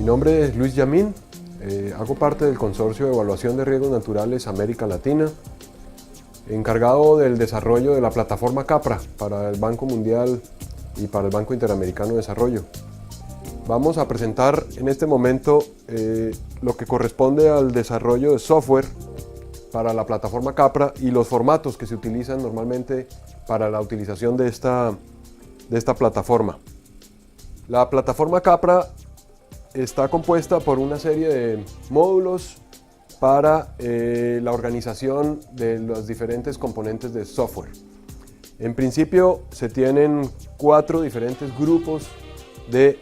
Mi nombre es Luis Yamín, hago parte del Consorcio de Evaluación de Riesgos Naturales América Latina, encargado del desarrollo de la plataforma CAPRA para el Banco Mundial y para el Banco Interamericano de Desarrollo. Vamos a presentar en este momento lo que corresponde al desarrollo de software para la plataforma CAPRA y los formatos que se utilizan normalmente para la utilización de esta plataforma. La plataforma CAPRA está compuesta por una serie de módulos para la organización de los diferentes componentes de software. En principio se tienen 4 diferentes grupos de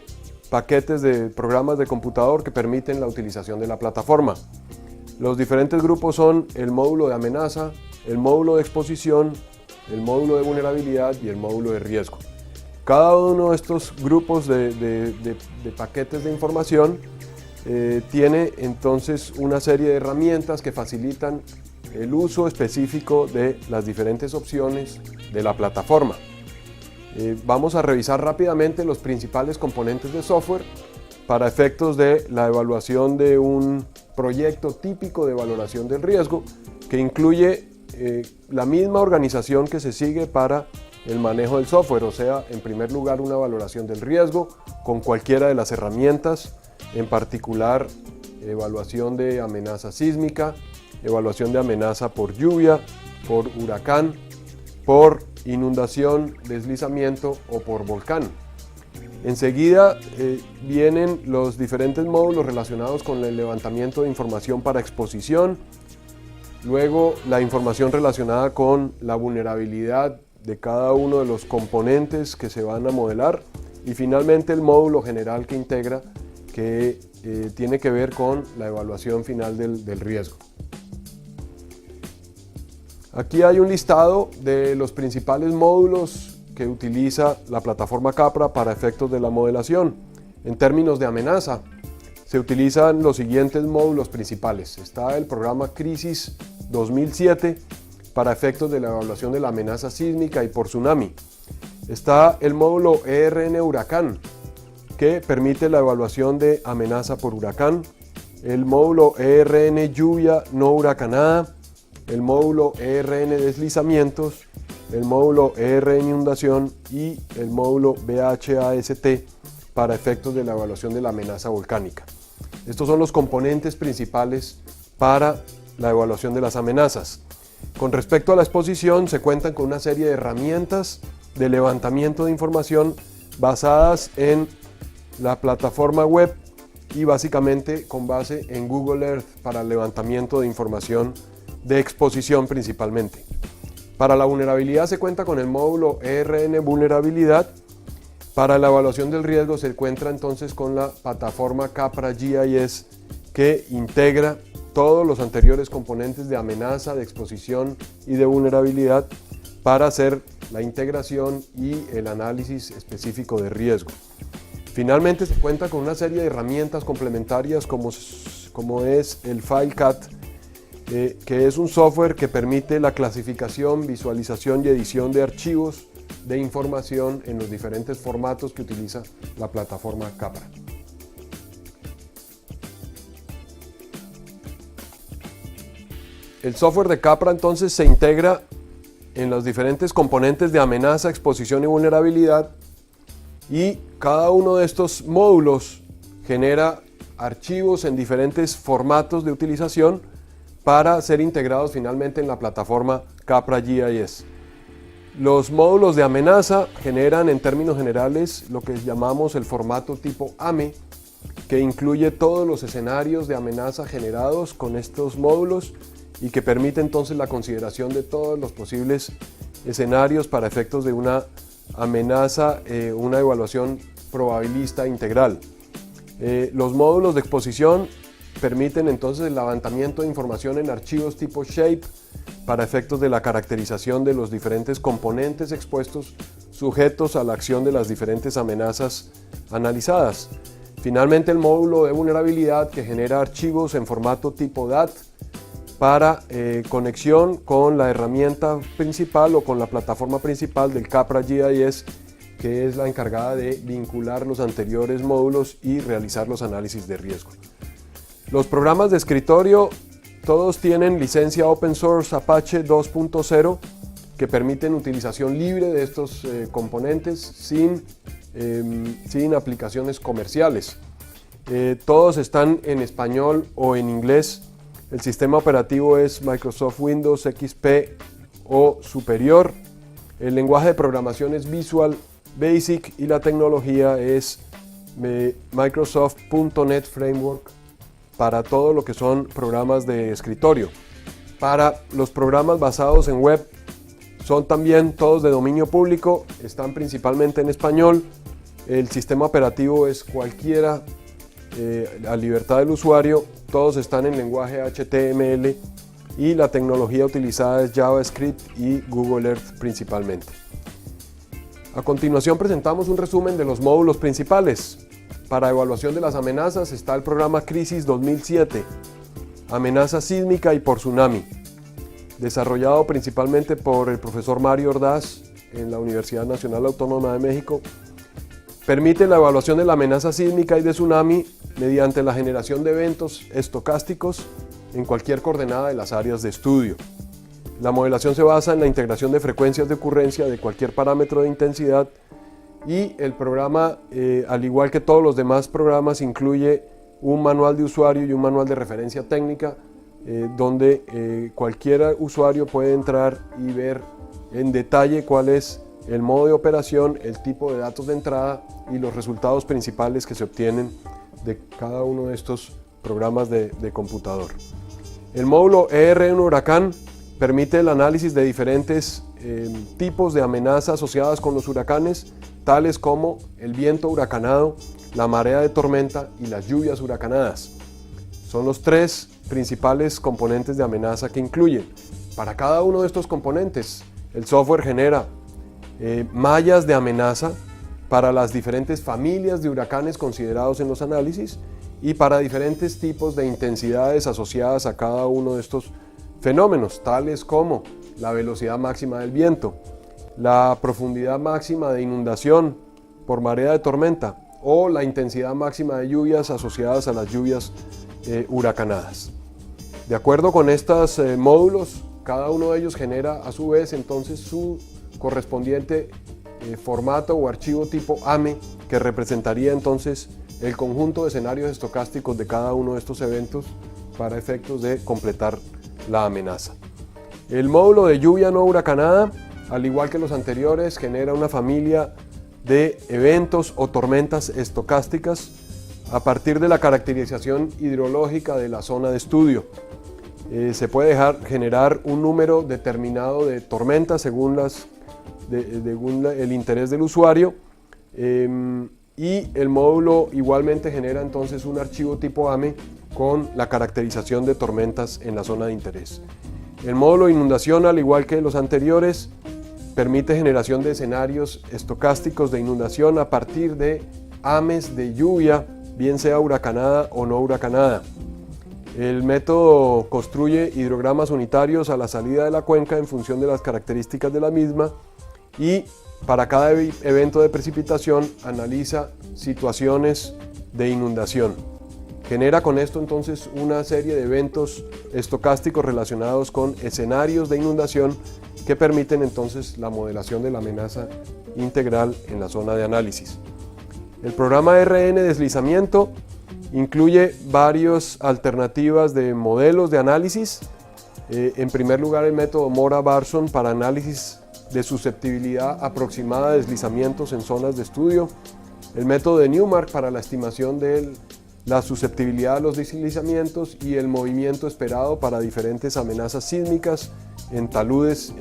paquetes de programas de computador que permiten la utilización de la plataforma. Los diferentes grupos son el módulo de amenaza, el módulo de exposición, el módulo de vulnerabilidad y el módulo de riesgo. Cada uno de estos grupos de paquetes de información tiene entonces una serie de herramientas que facilitan el uso específico de las diferentes opciones de la plataforma. Vamos a revisar rápidamente los principales componentes de software para efectos de la evaluación de un proyecto típico de valoración del riesgo que incluye la misma organización que se sigue para el manejo del software, o sea, en primer lugar una valoración del riesgo con cualquiera de las herramientas, en particular evaluación de amenaza sísmica, evaluación de amenaza por lluvia, por huracán, por inundación, deslizamiento o por volcán. Enseguida vienen los diferentes módulos relacionados con el levantamiento de información para exposición, luego la información relacionada con la vulnerabilidad de cada uno de los componentes que se van a modelar y finalmente el módulo general que integra que tiene que ver con la evaluación final del riesgo. Aquí hay un listado de los principales módulos que utiliza la plataforma CAPRA para efectos de la modelación. En términos de amenaza, se utilizan los siguientes módulos principales. Está el programa Crisis 2007 para efectos de la evaluación de la amenaza sísmica y por tsunami. Está el módulo ERN Huracán, que permite la evaluación de amenaza por huracán. El módulo ERN Lluvia no huracanada. El módulo ERN Deslizamientos. El módulo ERN Inundación y el módulo BHAST para efectos de la evaluación de la amenaza volcánica. Estos son los componentes principales para la evaluación de las amenazas. Con respecto a la exposición, se cuentan con una serie de herramientas de levantamiento de información basadas en la plataforma web y básicamente con base en Google Earth para el levantamiento de información de exposición principalmente. Para la vulnerabilidad se cuenta con el módulo ERN Vulnerabilidad. Para la evaluación del riesgo se encuentra entonces con la plataforma CAPRA GIS que integra todos los anteriores componentes de amenaza, de exposición y de vulnerabilidad para hacer la integración y el análisis específico de riesgo. Finalmente se cuenta con una serie de herramientas complementarias como es el FileCat, que es un software que permite la clasificación, visualización y edición de archivos de información en los diferentes formatos que utiliza la plataforma CAPRA. El software de CAPRA entonces se integra en los diferentes componentes de amenaza, exposición y vulnerabilidad y cada uno de estos módulos genera archivos en diferentes formatos de utilización para ser integrados finalmente en la plataforma CAPRA GIS. Los módulos de amenaza generan en términos generales lo que llamamos el formato tipo AME, que incluye todos los escenarios de amenaza generados con estos módulos y que permite entonces la consideración de todos los posibles escenarios para efectos de una amenaza, una evaluación probabilista integral. Los módulos de exposición permiten entonces el levantamiento de información en archivos tipo Shape para efectos de la caracterización de los diferentes componentes expuestos sujetos a la acción de las diferentes amenazas analizadas. Finalmente el módulo de vulnerabilidad que genera archivos en formato tipo DAT para conexión con la herramienta principal o con la plataforma principal del CAPRA GIS que es la encargada de vincular los anteriores módulos y realizar los análisis de riesgo. Los programas de escritorio todos tienen licencia Open Source Apache 2.0 que permiten utilización libre de estos componentes sin aplicaciones comerciales. Todos están en español o en inglés. El sistema operativo es Microsoft Windows XP o superior. El lenguaje de programación es Visual Basic y la tecnología es Microsoft.NET Framework para todo lo que son programas de escritorio. Para los programas basados en web son también todos de dominio público, están principalmente en español. El sistema operativo es cualquiera a libertad del usuario, todos están en lenguaje HTML y la tecnología utilizada es JavaScript y Google Earth principalmente. A continuación presentamos un resumen de los módulos principales. Para evaluación de las amenazas está el programa Crisis 2007, amenaza sísmica y por tsunami, desarrollado principalmente por el profesor Mario Ordaz en la Universidad Nacional Autónoma de México. Permite la evaluación de la amenaza sísmica y de tsunami mediante la generación de eventos estocásticos en cualquier coordenada de las áreas de estudio. La modelación se basa en la integración de frecuencias de ocurrencia de cualquier parámetro de intensidad y el programa, al igual que todos los demás programas, incluye un manual de usuario y un manual de referencia técnica donde cualquier usuario puede entrar y ver en detalle cuál es el modo de operación, el tipo de datos de entrada y los resultados principales que se obtienen de cada uno de estos programas de computador. El módulo ER1 Huracán permite el análisis de diferentes tipos de amenazas asociadas con los huracanes, tales como el viento huracanado, la marea de tormenta y las lluvias huracanadas. Son los tres principales componentes de amenaza que incluyen. Para cada uno de estos componentes, el software genera mallas de amenaza para las diferentes familias de huracanes considerados en los análisis y para diferentes tipos de intensidades asociadas a cada uno de estos fenómenos, tales como la velocidad máxima del viento, la profundidad máxima de inundación por marea de tormenta o la intensidad máxima de lluvias asociadas a las lluvias huracanadas. De acuerdo con estos módulos, cada uno de ellos genera a su vez entonces su correspondiente formato o archivo tipo AME, que representaría entonces el conjunto de escenarios estocásticos de cada uno de estos eventos para efectos de completar la amenaza. El módulo de lluvia no huracanada, al igual que los anteriores, genera una familia de eventos o tormentas estocásticas a partir de la caracterización hidrológica de la zona de estudio. Se puede generar un número determinado de tormentas según el interés del usuario y el módulo igualmente genera entonces un archivo tipo AME con la caracterización de tormentas en la zona de interés. El módulo de inundación, al igual que los anteriores, permite generación de escenarios estocásticos de inundación a partir de AMEs de lluvia, bien sea huracanada o no huracanada. El método construye hidrogramas unitarios a la salida de la cuenca en función de las características de la misma y para cada evento de precipitación analiza situaciones de inundación. Genera con esto entonces una serie de eventos estocásticos relacionados con escenarios de inundación que permiten entonces la modelación de la amenaza integral en la zona de análisis. El programa RN deslizamiento incluye varias alternativas de modelos de análisis. En primer lugar, el método Mora-Barson para análisis de susceptibilidad aproximada de deslizamientos en zonas de estudio. El método de Newmark para la estimación de la susceptibilidad a los deslizamientos y el movimiento esperado para diferentes amenazas sísmicas en taludes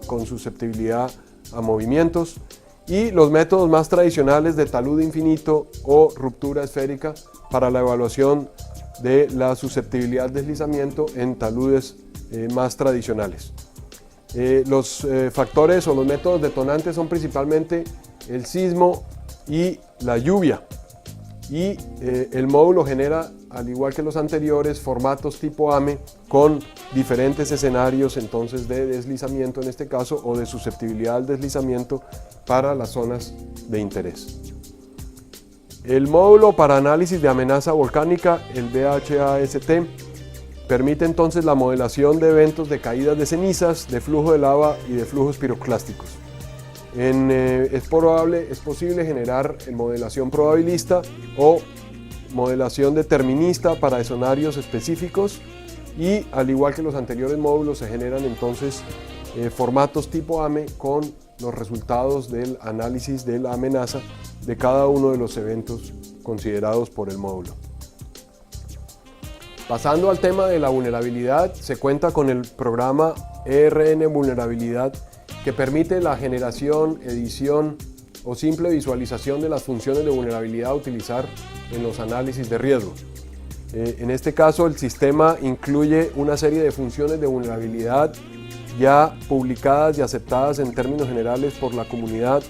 con susceptibilidad a movimientos. Y los métodos más tradicionales de talud infinito o ruptura esférica para la evaluación de la susceptibilidad al deslizamiento en taludes más tradicionales. Los factores o los métodos detonantes son principalmente el sismo y la lluvia. Y el módulo genera al igual que los anteriores, formatos tipo AME con diferentes escenarios entonces de deslizamiento en este caso o de susceptibilidad al deslizamiento para las zonas de interés. El módulo para análisis de amenaza volcánica, el BHAST, permite entonces la modelación de eventos de caídas de cenizas, de flujo de lava y de flujos piroclásticos. Es posible generar modelación probabilista o modelación determinista para escenarios específicos y al igual que los anteriores módulos se generan entonces formatos tipo AME con los resultados del análisis de la amenaza de cada uno de los eventos considerados por el módulo. Pasando al tema de la vulnerabilidad, se cuenta con el programa ERN Vulnerabilidad que permite la generación, edición o simple visualización de las funciones de vulnerabilidad a utilizar en los análisis de riesgo. En este caso, el sistema incluye una serie de funciones de vulnerabilidad ya publicadas y aceptadas en términos generales por la comunidad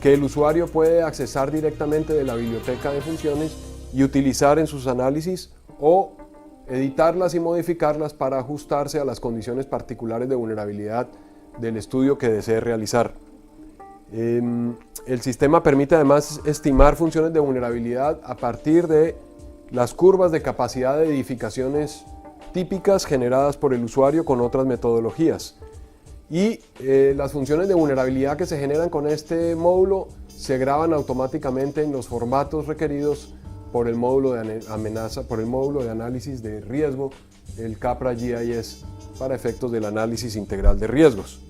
que el usuario puede accesar directamente de la biblioteca de funciones y utilizar en sus análisis o editarlas y modificarlas para ajustarse a las condiciones particulares de vulnerabilidad del estudio que desee realizar. El sistema permite además estimar funciones de vulnerabilidad a partir de las curvas de capacidad de edificaciones típicas generadas por el usuario con otras metodologías. Y las funciones de vulnerabilidad que se generan con este módulo se graban automáticamente en los formatos requeridos por el módulo de amenaza, por el módulo de análisis de riesgo, el CAPRA GIS, para efectos del análisis integral de riesgos.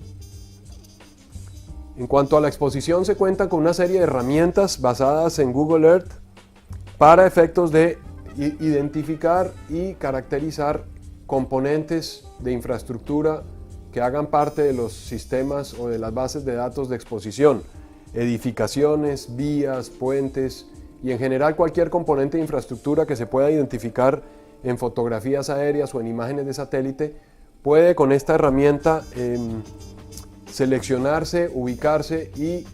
En cuanto a la exposición, se cuenta con una serie de herramientas basadas en Google Earth para efectos de identificar y caracterizar componentes de infraestructura que hagan parte de los sistemas o de las bases de datos de exposición, edificaciones, vías, puentes y en general cualquier componente de infraestructura que se pueda identificar en fotografías aéreas o en imágenes de satélite puede con esta herramienta seleccionarse, ubicarse y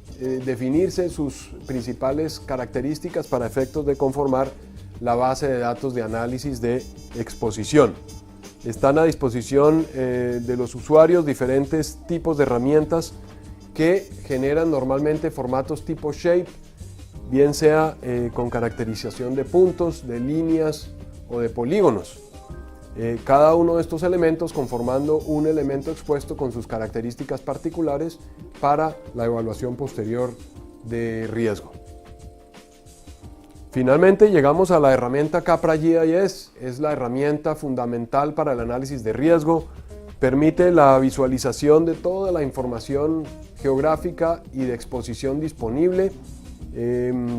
definirse sus principales características para efectos de conformar la base de datos de análisis de exposición. Están a disposición de los usuarios diferentes tipos de herramientas que generan normalmente formatos tipo Shape, bien sea con caracterización de puntos, de líneas o de polígonos. Cada uno de estos elementos conformando un elemento expuesto con sus características particulares para la evaluación posterior de riesgo. Finalmente llegamos a la herramienta CAPRA GIS, es la herramienta fundamental para el análisis de riesgo, permite la visualización de toda la información geográfica y de exposición disponible,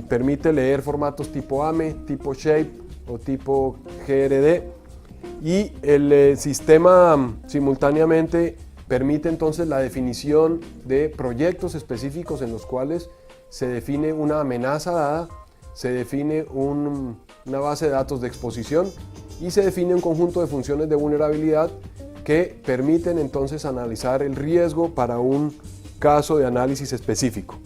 permite leer formatos tipo AME, tipo Shape o tipo GRD y el sistema simultáneamente permite entonces la definición de proyectos específicos en los cuales se define una amenaza dada, se define una base de datos de exposición y se define un conjunto de funciones de vulnerabilidad que permiten entonces analizar el riesgo para un caso de análisis específico.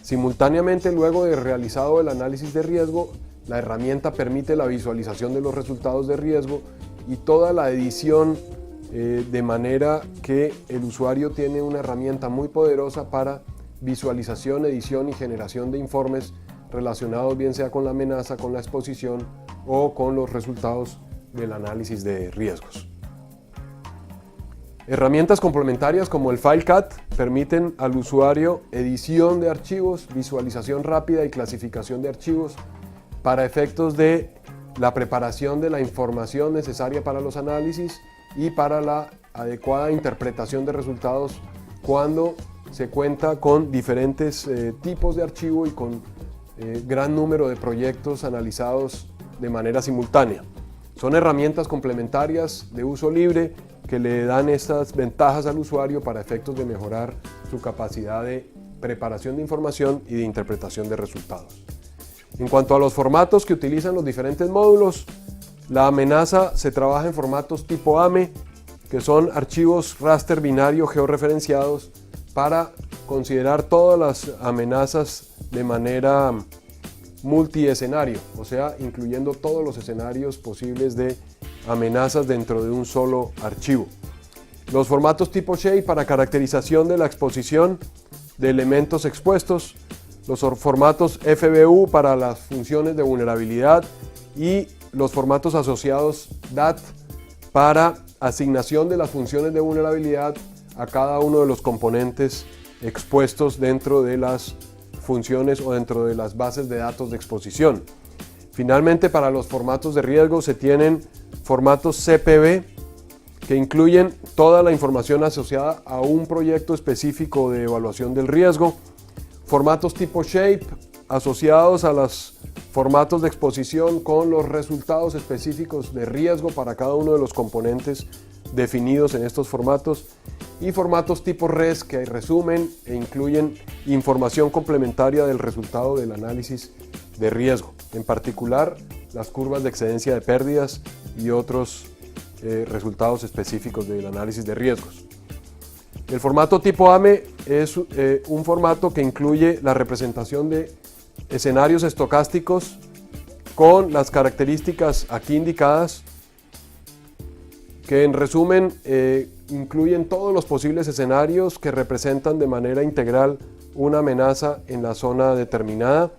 Simultáneamente, luego de realizado el análisis de riesgo, la herramienta permite la visualización de los resultados de riesgo y toda la edición de manera que el usuario tiene una herramienta muy poderosa para visualización, edición y generación de informes relacionados bien sea con la amenaza, con la exposición o con los resultados del análisis de riesgos. Herramientas complementarias como el FileCat permiten al usuario edición de archivos, visualización rápida y clasificación de archivos para efectos de la preparación de la información necesaria para los análisis y para la adecuada interpretación de resultados cuando se cuenta con diferentes tipos de archivo y con gran número de proyectos analizados de manera simultánea. Son herramientas complementarias de uso libre que le dan estas ventajas al usuario para efectos de mejorar su capacidad de preparación de información y de interpretación de resultados. En cuanto a los formatos que utilizan los diferentes módulos, la amenaza se trabaja en formatos tipo AME, que son archivos raster binario georreferenciados para considerar todas las amenazas de manera multiescenario, o sea, incluyendo todos los escenarios posibles de amenazas dentro de un solo archivo. Los formatos tipo Shape para caracterización de la exposición de elementos expuestos, los formatos FBU para las funciones de vulnerabilidad y los formatos asociados DAT para asignación de las funciones de vulnerabilidad a cada uno de los componentes expuestos dentro de las funciones o dentro de las bases de datos de exposición. Finalmente, para los formatos de riesgo se tienen formatos CPB que incluyen toda la información asociada a un proyecto específico de evaluación del riesgo, formatos tipo Shape asociados a los formatos de exposición con los resultados específicos de riesgo para cada uno de los componentes definidos en estos formatos, y formatos tipo RES que resumen e incluyen información complementaria del resultado del análisis de riesgo, en particular las curvas de excedencia de pérdidas y otros resultados específicos del análisis de riesgos. El formato tipo AME es un formato que incluye la representación de escenarios estocásticos con las características aquí indicadas, que en resumen incluyen todos los posibles escenarios que representan de manera integral una amenaza en la zona determinada.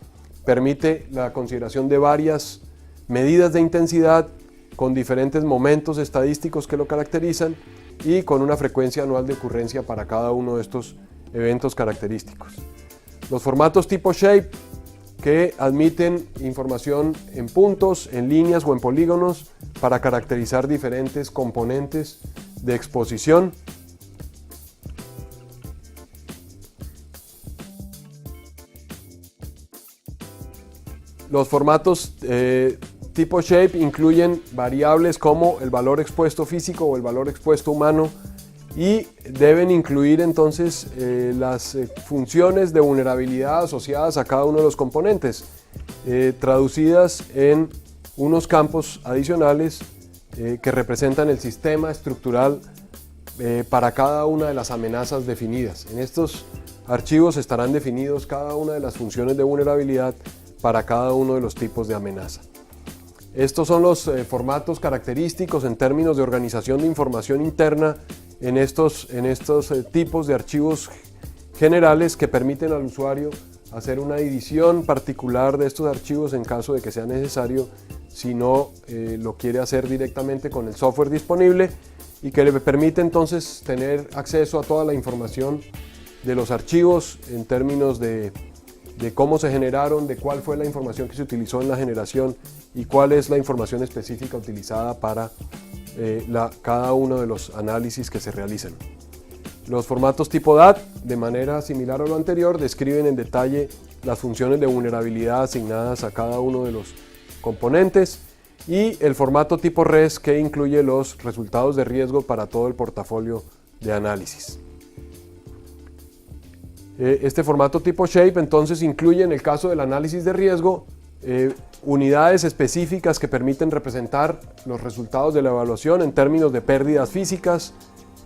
Permite la consideración de varias medidas de intensidad con diferentes momentos estadísticos que lo caracterizan y con una frecuencia anual de ocurrencia para cada uno de estos eventos característicos. Los formatos tipo Shape, que admiten información en puntos, en líneas o en polígonos para caracterizar diferentes componentes de exposición. Los formatos tipo Shape incluyen variables como el valor expuesto físico o el valor expuesto humano, y deben incluir entonces las funciones de vulnerabilidad asociadas a cada uno de los componentes, traducidas en unos campos adicionales que representan el sistema estructural para cada una de las amenazas definidas. En estos archivos estarán definidos cada una de las funciones de vulnerabilidad para cada uno de los tipos de amenaza. Estos son los formatos característicos en términos de organización de información interna en estos tipos de archivos generales, que permiten al usuario hacer una edición particular de estos archivos en caso de que sea necesario, si no lo quiere hacer directamente con el software disponible, y que le permite entonces tener acceso a toda la información de los archivos en términos de cómo se generaron, de cuál fue la información que se utilizó en la generación y cuál es la información específica utilizada para cada uno de los análisis que se realizan. Los formatos tipo DAT, de manera similar a lo anterior, describen en detalle las funciones de vulnerabilidad asignadas a cada uno de los componentes, y el formato tipo RES, que incluye los resultados de riesgo para todo el portafolio de análisis. Este formato tipo Shape entonces incluye, en el caso del análisis de riesgo, unidades específicas que permiten representar los resultados de la evaluación en términos de pérdidas físicas,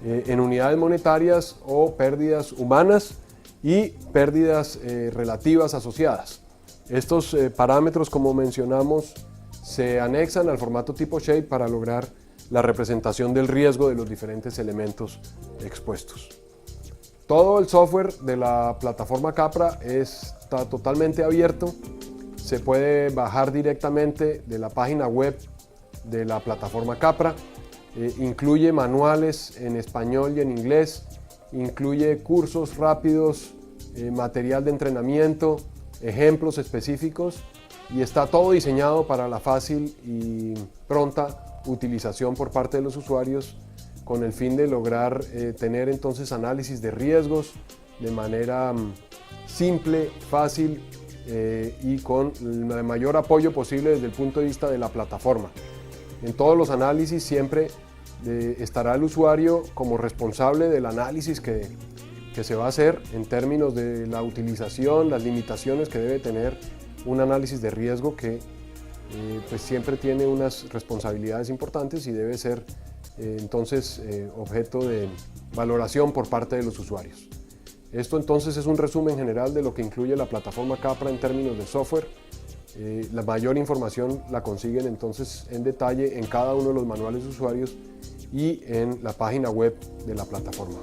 en unidades monetarias o pérdidas humanas, y pérdidas relativas asociadas. Estos parámetros, como mencionamos, se anexan al formato tipo Shape para lograr la representación del riesgo de los diferentes elementos expuestos. Todo el software de la plataforma Capra está totalmente abierto. Se puede bajar directamente de la página web de la plataforma Capra. Incluye manuales en español y en inglés, incluye cursos rápidos, material de entrenamiento, ejemplos específicos, y está todo diseñado para la fácil y pronta utilización por parte de los usuarios, con el fin de lograr tener entonces análisis de riesgos de manera simple, fácil y con el mayor apoyo posible desde el punto de vista de la plataforma. En todos los análisis siempre estará el usuario como responsable del análisis que se va a hacer en términos de la utilización, las limitaciones que debe tener un análisis de riesgo, que pues siempre tiene unas responsabilidades importantes y debe ser entonces objeto de valoración por parte de los usuarios. Esto entonces es un resumen general de lo que incluye la plataforma Capra en términos de software. La mayor información la consiguen entonces en detalle en cada uno de los manuales de usuarios y en la página web de la plataforma.